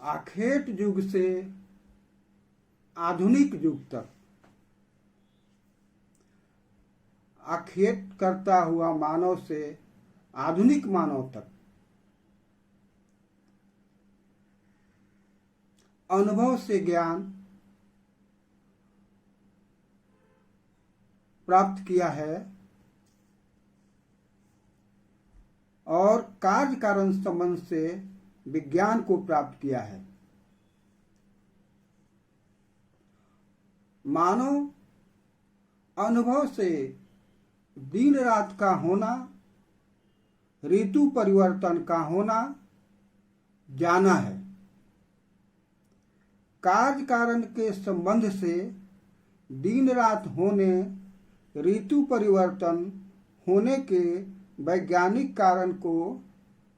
आखेट युग से आधुनिक युग तक आखेट करता हुआ मानव से आधुनिक मानव तक अनुभव से ज्ञान प्राप्त किया है और कार्य कारण संबंध से विज्ञान को प्राप्त किया है। मानव अनुभव से दिन रात का होना, ऋतु परिवर्तन का होना जाना है। कार्य कारण के संबंध से दिन रात होने, ऋतु परिवर्तन होने के वैज्ञानिक कारण को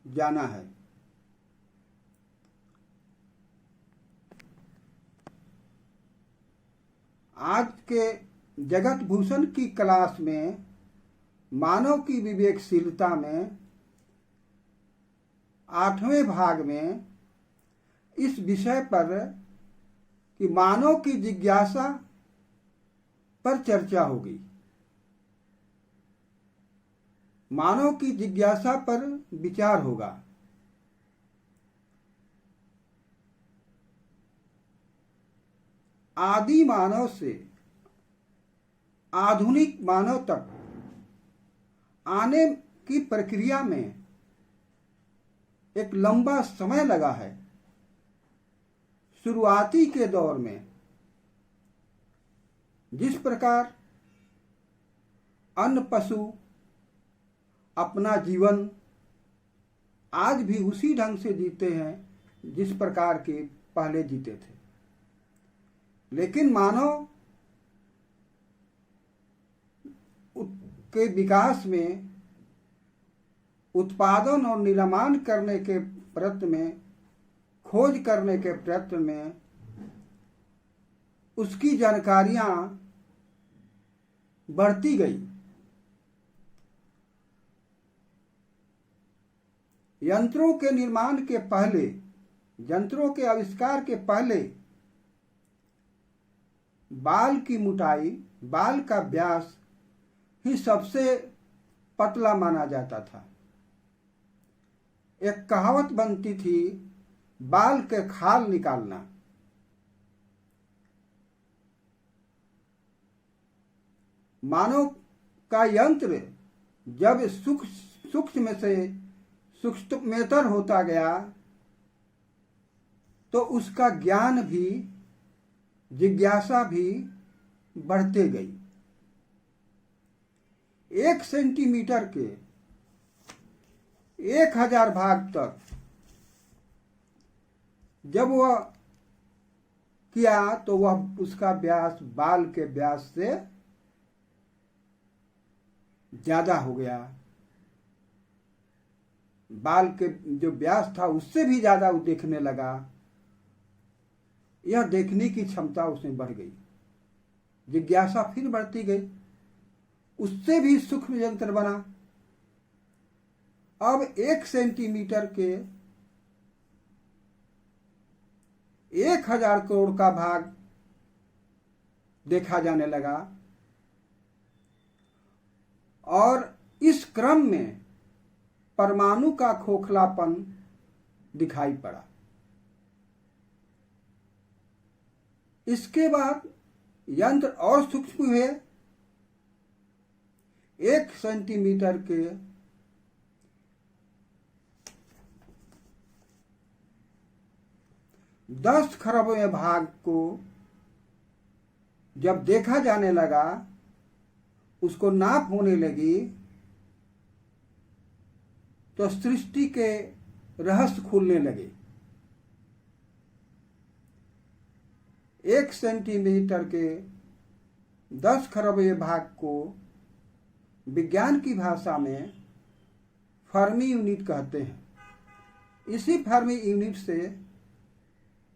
जाना है। आज के जगत भूषण की क्लास में मानव की विवेकशीलता में 8वें भाग में इस विषय पर कि मानव की जिज्ञासा पर चर्चा होगी। मानव की जिज्ञासा पर विचार होगा। आदि मानव से आधुनिक मानव तक आने की प्रक्रिया में एक लंबा समय लगा है। शुरुआती के दौर में जिस प्रकार अन्य पशु अपना जीवन आज भी उसी ढंग से जीते हैं जिस प्रकार के पहले जीते थे, लेकिन मानव के विकास में उत्पादन और निर्माण करने के प्रयत्न में, खोज करने के प्रयत्न में उसकी जानकारियां बढ़ती गई। यंत्रों के निर्माण के पहले, यंत्रों के आविष्कार के पहले बाल की मोटाई, बाल का व्यास ही सबसे पतला माना जाता था। एक कहावत बनती थी, बाल के खाल निकालना। मानव का यंत्र जब सूक्ष्म से सूक्ष्मतर होता गया तो उसका ज्ञान भी, जिज्ञासा भी बढ़ते गई। 1 सेंटीमीटर के 1000 भाग तक जब वह किया तो वह उसका व्यास बाल के व्यास से ज्यादा हो गया। बाल के जो व्यास था उससे भी ज्यादा वो देखने लगा। यह देखने की क्षमता उसमें बढ़ गई। जिज्ञासा फिर बढ़ती गई, उससे भी सूक्ष्म यंत्र बना। अब 1 सेंटीमीटर के 1000 करोड़ का भाग देखा जाने लगा और इस क्रम में परमाणु का खोखलापन दिखाई पड़ा। इसके बाद यंत्र और सूक्ष्म हुए। 1 सेंटीमीटर के 10 खरबवें भाग को जब देखा जाने लगा, उसको नाप होने लगी, तो सृष्टि के रहस्य खुलने लगे। 1 सेंटीमीटर के 10 खरबवें भाग को विज्ञान की भाषा में फर्मी यूनिट कहते हैं। इसी फर्मी यूनिट से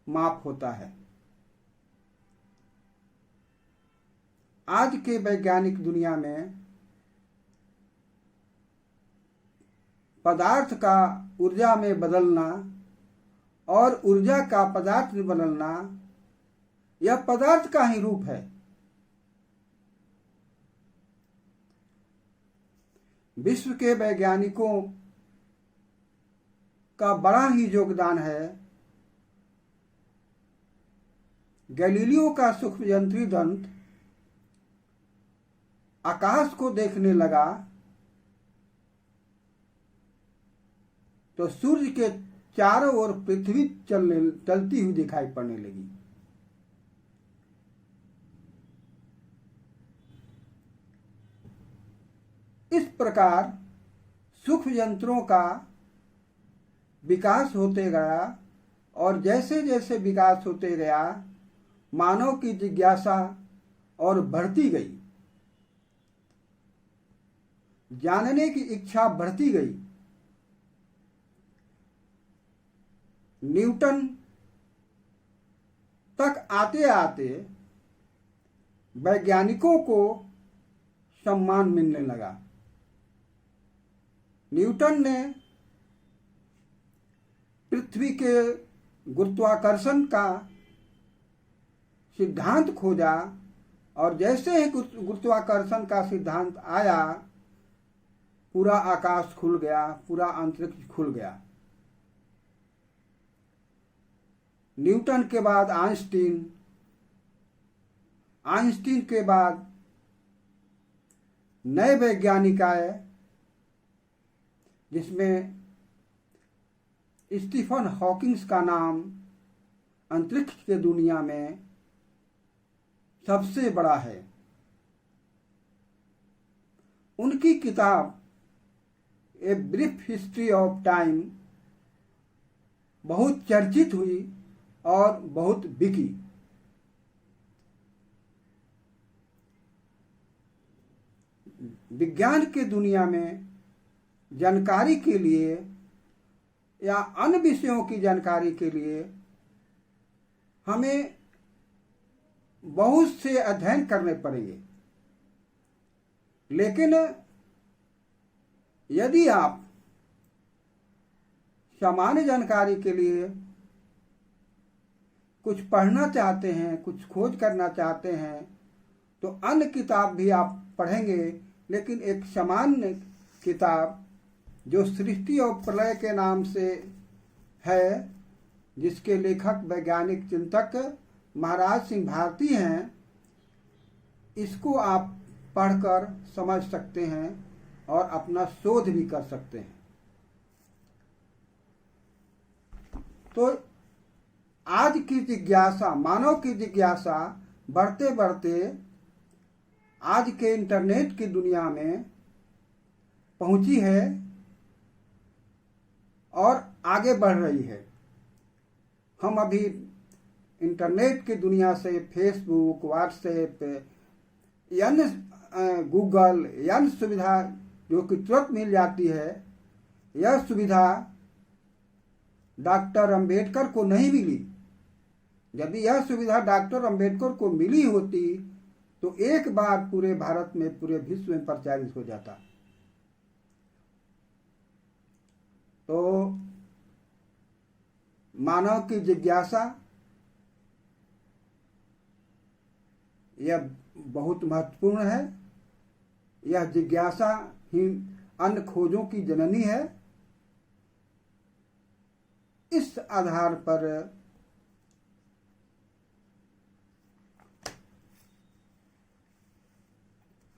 माप होता है। आज के वैज्ञानिक दुनिया में पदार्थ का ऊर्जा में बदलना और ऊर्जा का पदार्थ में बदलना यह पदार्थ का ही रूप है। विश्व के वैज्ञानिकों का बड़ा ही योगदान है। गैलीलियो का सूक्ष्मयंत्री दंत आकाश को देखने लगा तो सूर्य के चारों ओर पृथ्वी चलती हुई दिखाई पड़ने लगी। इस प्रकार सूक्ष्म यंत्रों का विकास होते गया और जैसे जैसे विकास होते गया मानव की जिज्ञासा और बढ़ती गई, जानने की इच्छा बढ़ती गई। न्यूटन तक आते आते वैज्ञानिकों को सम्मान मिलने लगा। न्यूटन ने पृथ्वी के गुरुत्वाकर्षण का सिद्धांत खोजा और जैसे ही गुरुत्वाकर्षण का सिद्धांत आया पूरा आकाश खुल गया, पूरा अंतरिक्ष खुल गया। न्यूटन के बाद आइंस्टीन, आइंस्टीन के बाद नए वैज्ञानिक आए जिसमें स्टीफन हॉकिंग्स का नाम अंतरिक्ष के दुनिया में सबसे बड़ा है। उनकी किताब a brief history of time बहुत चर्चित हुई और बहुत बिकी। विज्ञान के दुनिया में जानकारी के लिए या अन्य विषयों की जानकारी के लिए हमें बहुत से अध्ययन करने पड़ेंगे, लेकिन यदि आप सामान्य जानकारी के लिए कुछ पढ़ना चाहते हैं, कुछ खोज करना चाहते हैं तो अन्य किताब भी आप पढ़ेंगे, लेकिन एक सामान्य किताब जो सृष्टि और प्रलय के नाम से है, जिसके लेखक वैज्ञानिक चिंतक महाराज सिंह भारती हैं, इसको आप पढ़कर समझ सकते हैं और अपना शोध भी कर सकते हैं। तो आज की जिज्ञासा, मानव की जिज्ञासा बढ़ते बढ़ते आज के इंटरनेट की दुनिया में पहुंची है और आगे बढ़ रही है। हम अभी इंटरनेट की दुनिया से फेसबुक, व्हाट्सएप, गूगल, अन्य सुविधा जो कि तुरंत मिल जाती है, यह सुविधा डॉक्टर अंबेडकर को नहीं मिली। यदि यह सुविधा डॉक्टर अंबेडकर को मिली होती तो एक बार पूरे भारत में, पूरे विश्व में प्रचारित हो जाता। तो मानव की जिज्ञासा यह बहुत महत्वपूर्ण है। यह जिज्ञासा ही अन्य खोजों की जननी है। इस आधार पर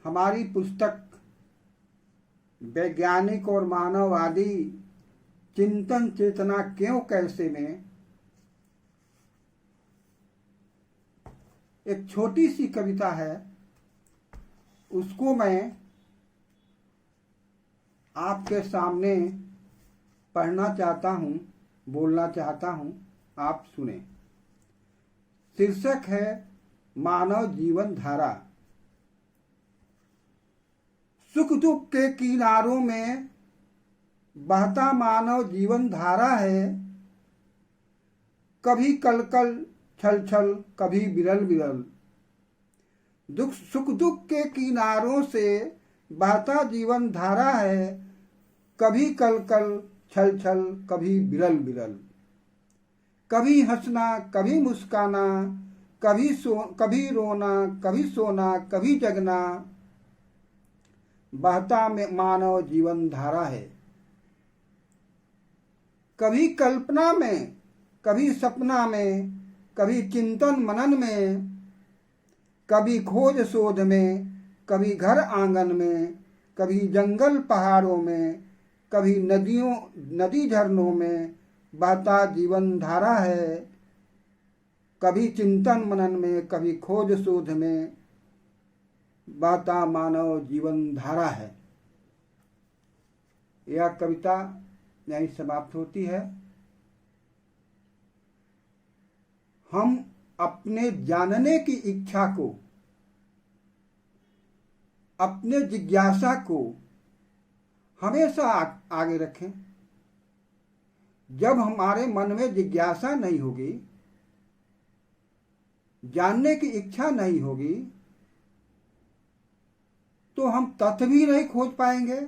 हमारी पुस्तक वैज्ञानिक और मानववादी चिंतन चेतना क्यों कैसे में एक छोटी सी कविता है, उसको मैं आपके सामने पढ़ना चाहता हूँ, बोलना चाहता हूँ, आप सुने। शीर्षक है मानव जीवन धारा। सुख दुख के किनारों में बहता मानव जीवन धारा है, कभी कल कल छल छल, कभी बिरल बिरल। सुख दुख के किनारों से बहता जीवन धारा है, कभी कल कल छल छल, कभी बिरल बिरल। कभी हंसना, कभी मुस्काना, कभी रोना, कभी सोना, कभी जगना, बहता में मानव जीवन धारा है। कभी कल्पना में, कभी सपना में, कभी चिंतन मनन में, कभी खोज शोध में, कभी घर आंगन में, कभी जंगल पहाड़ों में, कभी नदी झरनों में बहता जीवन धारा है। कभी चिंतन मनन में, कभी खोज शोध में बहता मानव जीवन धारा है। यह कविता यहीं समाप्त होती है। हम अपने जानने की इच्छा को, अपने जिज्ञासा को हमेशा आगे रखें। जब हमारे मन में जिज्ञासा नहीं होगी, जानने की इच्छा नहीं होगी, तो हम तथ्य भी नहीं खोज पाएंगे,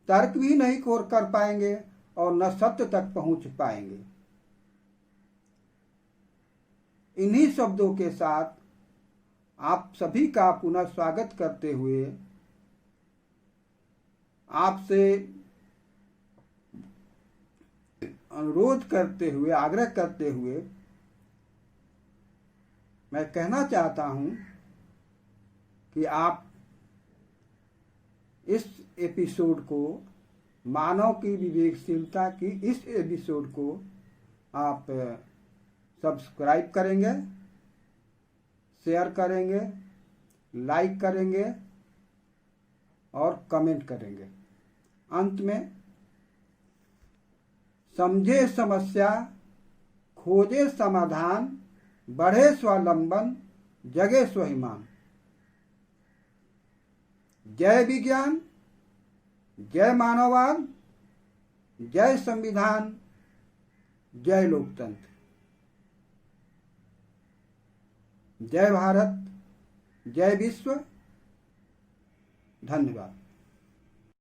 तर्क भी नहीं कर पाएंगे और न सत्य तक पहुंच पाएंगे। इन्हीं शब्दों के साथ आप सभी का पुनः स्वागत करते हुए, आपसे अनुरोध करते हुए, आग्रह करते हुए मैं कहना चाहता हूं कि आप इस एपिसोड को, मानव की विवेकशीलता की इस एपिसोड को आप सब्सक्राइब करेंगे, शेयर करेंगे, लाइक करेंगे और कमेंट करेंगे। अंत में, समझे समस्या, खोजे समाधान, बढ़े स्वावलंबन, जगे स्वाभिमान। जय विज्ञान, जय मानववाद, जय संविधान, जय लोकतंत्र। जय भारत, जय विश्व। धन्यवाद।